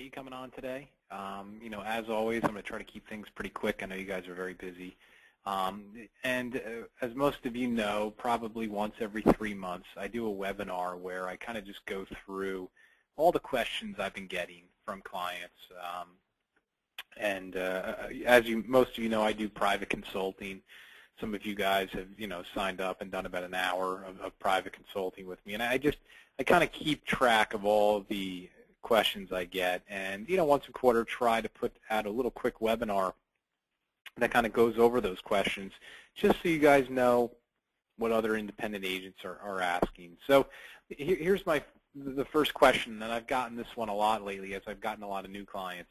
You coming on today. As always, I'm going to try to keep things pretty quick. I know you guys are very busy. As most of you know, probably once every 3 months, I do a webinar where I kind of just go through all the questions I've been getting from clients. As most of you know, I do private consulting. Some of you guys have, signed up and done about an hour of private consulting with me. And I kind of keep track of all of the questions I get, and once a quarter try to put out a little quick webinar that kind of goes over those questions, just so you guys know what other independent agents are asking. So here's the first question, and I've gotten this one a lot lately as I've gotten a lot of new clients.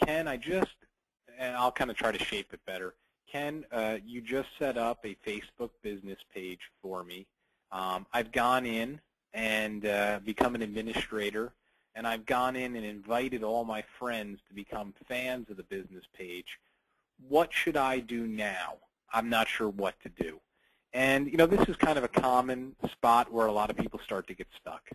And I'll kind of try to shape it better. Can you just set up a Facebook business page for me? I've gone in and become an administrator, and I've gone in and invited all my friends to become fans of the business page. What should I do now? I'm not sure what to do. And, this is kind of a common spot where a lot of people start to get stuck.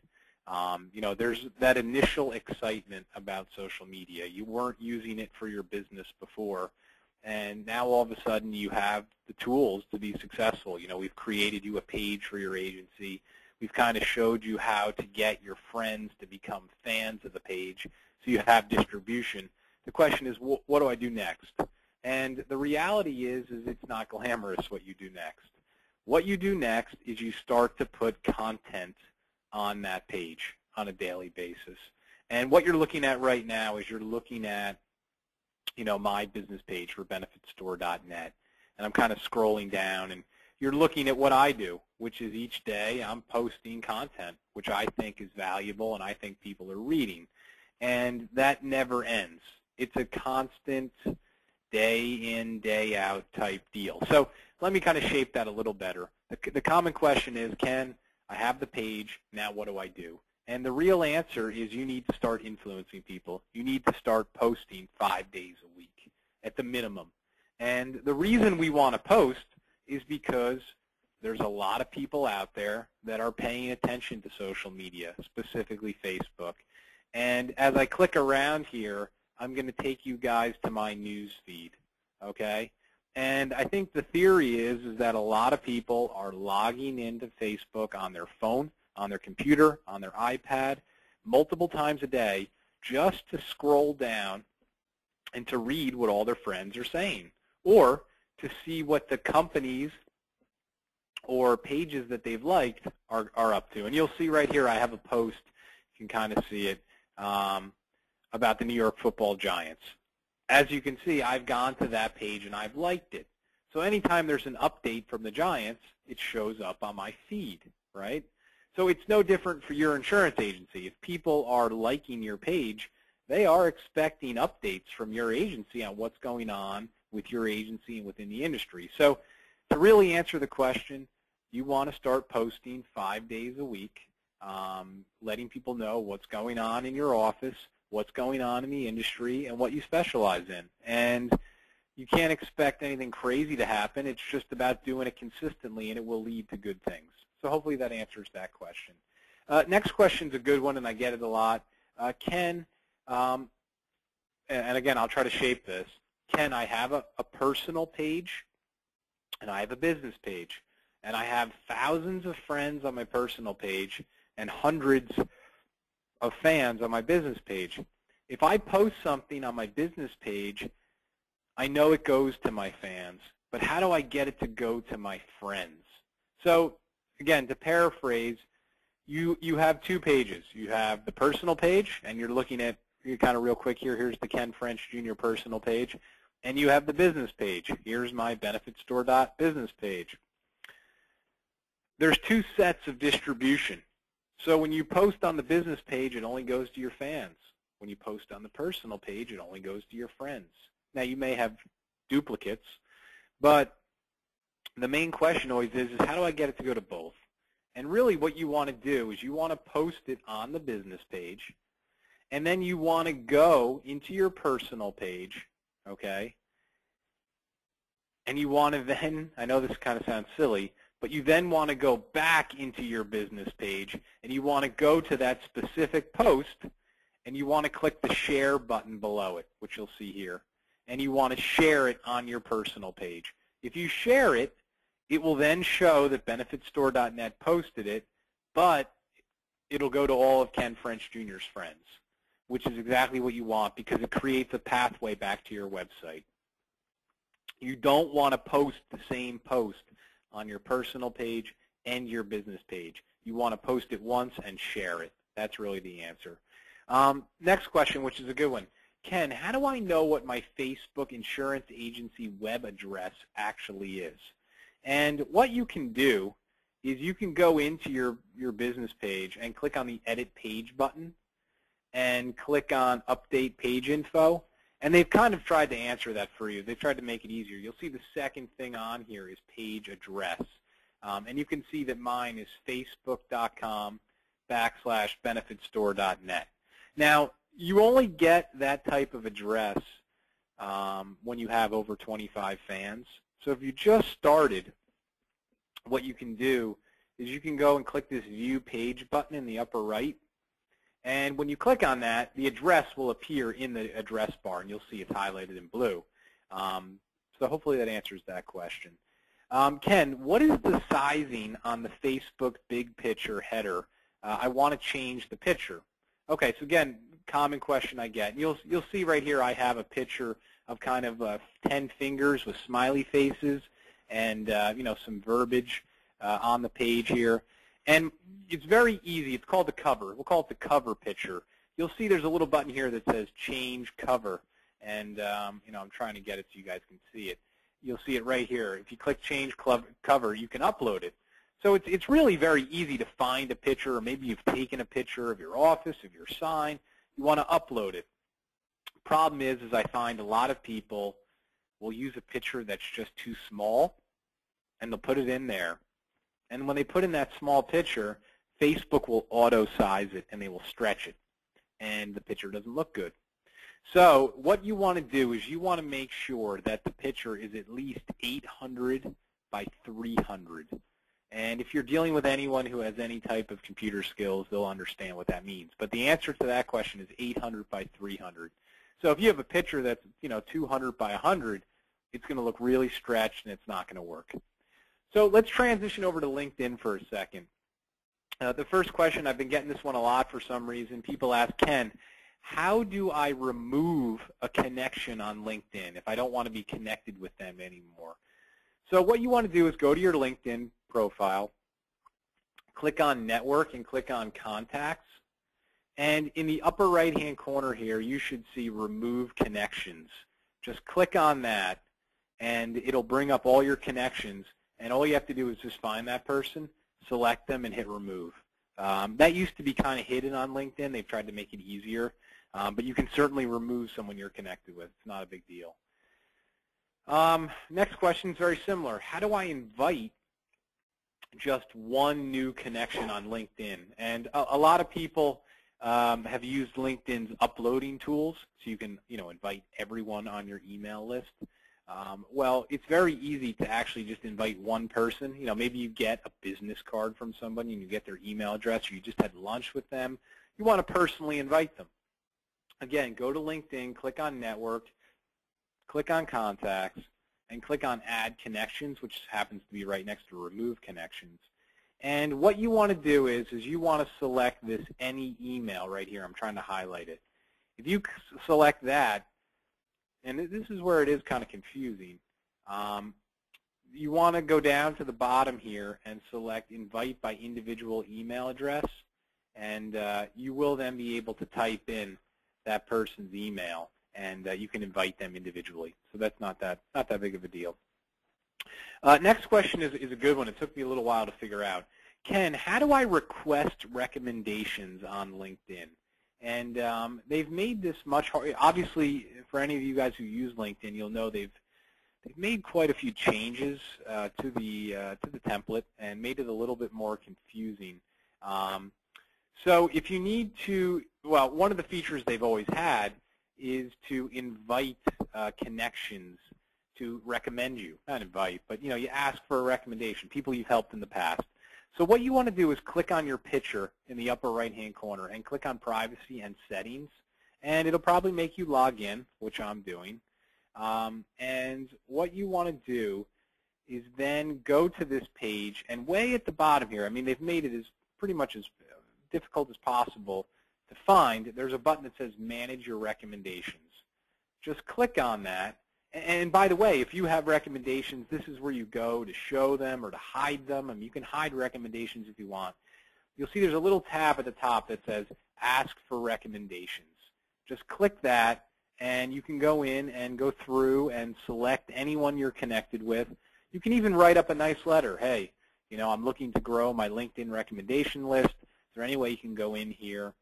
There's that initial excitement about social media. You weren't using it for your business before, and now all of a sudden you have the tools to be successful. We've created you a page for your agency. We've kind of showed you how to get your friends to become fans of the page so you have distribution. The question is, what do I do next? And the reality is it's not glamorous what you do next. What you do next is you start to put content on that page on a daily basis. And what you're looking at right now is you're looking at, my business page for benefitstore.net. And I'm kind of scrolling down, and you're looking at what I do, which is each day I'm posting content, which I think is valuable and I think people are reading. And that never ends. It's a constant day in, day out type deal. So let me kind of shape that a little better. The common question is, I have the page, now what do I do? And the real answer is you need to start influencing people. You need to start posting 5 days a week at the minimum. And the reason we want to post is because there's a lot of people out there that are paying attention to social media, specifically Facebook. And as I click around here, I'm going to take you guys to my news feed, okay? And I think the theory is that a lot of people are logging into Facebook on their phone, on their computer, on their iPad, multiple times a day, just to scroll down and to read what all their friends are saying, or to see what the companies or pages that they've liked are up to. And you'll see right here I have a post, you can kind of see it, about the New York Football Giants. As you can see, I've gone to that page and I've liked it. So anytime there's an update from the Giants, it shows up on my feed, right? So it's no different for your insurance agency. If people are liking your page, they are expecting updates from your agency on what's going on with your agency and within the industry. So to really answer the question, you want to start posting 5 days a week, letting people know what's going on in your office, what's going on in the industry, and what you specialize in. And you can't expect anything crazy to happen. It's just about doing it consistently, and it will lead to good things. So hopefully that answers that question. Next question's a good one, and I get it a lot. And again, I'll try to shape this. Can I have a personal page, and I have a business page, and I have thousands of friends on my personal page and hundreds of fans on my business page? If I post something on my business page, I know it goes to my fans, but how do I get it to go to my friends? So again, to paraphrase, you have two pages. You have the personal page, and you're looking at, kind of real quick here, here's the Ken French Jr. personal page, and you have the business page. Here's my benefitstore.business page. There's two sets of distribution. So when you post on the business page, it only goes to your fans. When you post on the personal page, it only goes to your friends. Now, you may have duplicates, but the main question always is how do I get it to go to both? And really what you want to do is you want to post it on the business page, and then you want to go into your personal page, okay? And you want to then, I know this kind of sounds silly, but you then want to go back into your business page, and you want to go to that specific post and you want to click the share button below it, which you'll see here, and you want to share it on your personal page. If you share it, it will then show that benefitstore.net posted it, but it'll go to all of Ken French Jr.'s friends, which is exactly what you want because it creates a pathway back to your website. You don't want to post the same post on your personal page and your business page. You want to post it once and share it. That's really the answer. Next question, which is a good one. Ken, how do I know what my Facebook insurance agency web address actually is? And what you can do is you can go into your business page and click on the Edit Page button and click on Update Page Info. And they've kind of tried to answer that for you. They've tried to make it easier. You'll see the second thing on here is page address. And you can see that mine is facebook.com/benefitstore.net. Now, you only get that type of address when you have over 25 fans. So if you just started, what you can do is you can go and click this View Page button in the upper right. And when you click on that, the address will appear in the address bar, and you'll see it's highlighted in blue. So hopefully that answers that question. Ken, what is the sizing on the Facebook Big Picture header? I want to change the picture. Okay, so again, common question I get. And you'll see right here I have a picture of kind of 10 fingers with smiley faces and some verbiage on the page here. And it's very easy. It's called the cover. We'll call it the cover picture. You'll see there's a little button here that says Change Cover. And I'm trying to get it so you guys can see it. You'll see it right here. If you click Change Cover, you can upload it. So it's really very easy to find a picture, or maybe you've taken a picture of your office, of your sign. You want to upload it. Problem is I find a lot of people will use a picture that's just too small, and they'll put it in there. And when they put in that small picture, Facebook will auto-size it, and they will stretch it, and the picture doesn't look good. So what you want to do is you want to make sure that the picture is at least 800 by 300. And if you're dealing with anyone who has any type of computer skills, they'll understand what that means. But the answer to that question is 800 by 300. So if you have a picture that's 200 by 100, it's going to look really stretched and it's not going to work. So let's transition over to LinkedIn for a second. The first question, I've been getting this one a lot for some reason. People ask, Ken, how do I remove a connection on LinkedIn if I don't want to be connected with them anymore? So what you want to do is go to your LinkedIn profile, click on Network, and click on Contacts. And in the upper right-hand corner here, you should see Remove Connections. Just click on that, and it'll bring up all your connections. And all you have to do is just find that person, select them, and hit Remove. That used to be kind of hidden on LinkedIn. They've tried to make it easier. But you can certainly remove someone you're connected with. It's not a big deal. Next question is very similar. How do I invite just one new connection on LinkedIn? And a lot of people have used LinkedIn's uploading tools, so you can invite everyone on your email list. Well, it's very easy to actually just invite one person. Maybe you get a business card from somebody and you get their email address, or you just had lunch with them. You want to personally invite them. Again, go to LinkedIn, click on Network, click on Contacts, and click on Add Connections, which happens to be right next to Remove Connections. And what you want to do is you want to select this Any Email right here. I'm trying to highlight it. If you select that, and this is where it is kind of confusing, you want to go down to the bottom here and select Invite by Individual Email Address, and you will then be able to type in that person's email, and you can invite them individually. So that's not that big of a deal. Next question is a good one. It took me a little while to figure out. Ken, how do I request recommendations on LinkedIn? And they've made this much harder. Obviously, for any of you guys who use LinkedIn, you'll know they've made quite a few changes to the template and made it a little bit more confusing. So if you need to, well, one of the features they've always had is to invite connections to recommend you. Not invite, but you ask for a recommendation, people you've helped in the past. So what you want to do is click on your picture in the upper right-hand corner and click on Privacy and Settings, and it'll probably make you log in, which I'm doing. And what you want to do is then go to this page, and way at the bottom here, I mean, they've made it as pretty much as difficult as possible to find. There's a button that says Manage Your Recommendations. Just click on that. And by the way, if you have recommendations, this is where you go to show them or to hide them. I mean, you can hide recommendations if you want. You'll see there's a little tab at the top that says Ask for Recommendations. Just click that, and you can go in and go through and select anyone you're connected with. You can even write up a nice letter. Hey, you know, I'm looking to grow my LinkedIn recommendation list. Is there any way you can go in here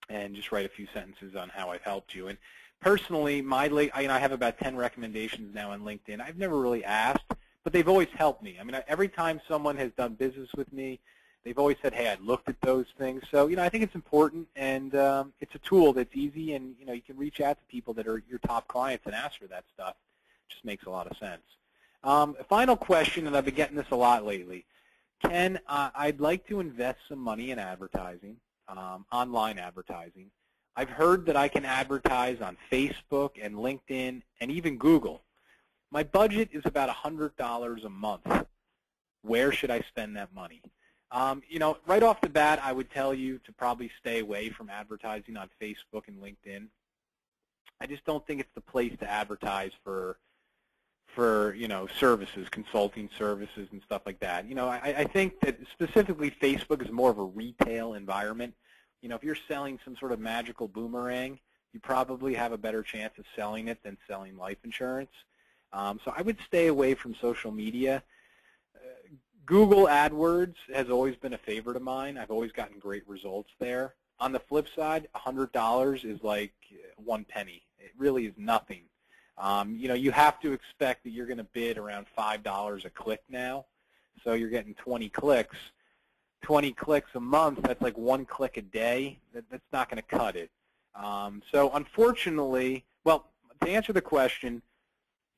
and just write a few sentences on how I've helped you? And personally, I have about 10 recommendations now on LinkedIn. I've never really asked, but they've always helped me. I mean, every time someone has done business with me, they've always said, hey, I looked at those things. So, you know, I think it's important, and it's a tool that's easy, and, you know, you can reach out to people that are your top clients and ask for that stuff. It just makes a lot of sense. A final question, and I've been getting this a lot lately. Ken, I'd like to invest some money in advertising, online advertising. I've heard that I can advertise on Facebook and LinkedIn and even Google. My budget is about $100 a month. Where should I spend that money? You know, right off the bat, I would tell you to probably stay away from advertising on Facebook and LinkedIn. I just don't think it's the place to advertise for you know, services, consulting services and stuff like that. You know, I think that specifically Facebook is more of a retail environment. You know, if you're selling some sort of magical boomerang, you probably have a better chance of selling it than selling life insurance. So I would stay away from social media. Google AdWords has always been a favorite of mine. I've always gotten great results there. On the flip side, $100 is like 1 penny. It really is nothing. You know, you have to expect that you're going to bid around $5 a click now. So you're getting 20 clicks. 20 clicks a month, that's like 1 click a day. That's not going to cut it. So unfortunately, well, to answer the question,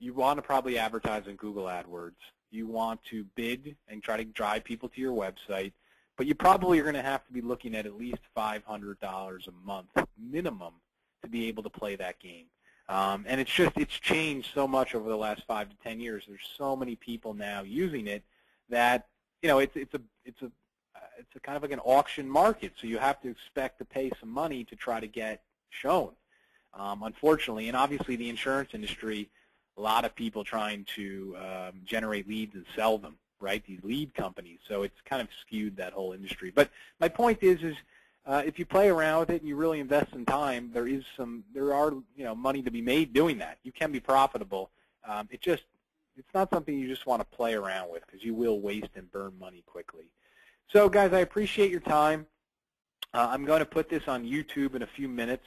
you want to probably advertise on Google AdWords. You want to bid and try to drive people to your website, but you probably are going to have to be looking at least $500 a month minimum to be able to play that game. And it's changed so much over the last 5 to 10 years. There's so many people now using it that, you know, it's a kind of like an auction market, so you have to expect to pay some money to try to get shown, unfortunately. And obviously the insurance industry, a lot of people trying to generate leads and sell them, right, these lead companies. So it's kind of skewed that whole industry. But my point is if you play around with it and you really invest some time, there are you know, money to be made doing that. You can be profitable. It's not something you just want to play around with, because you will waste and burn money quickly. So guys, I appreciate your time. I'm going to put this on YouTube in a few minutes.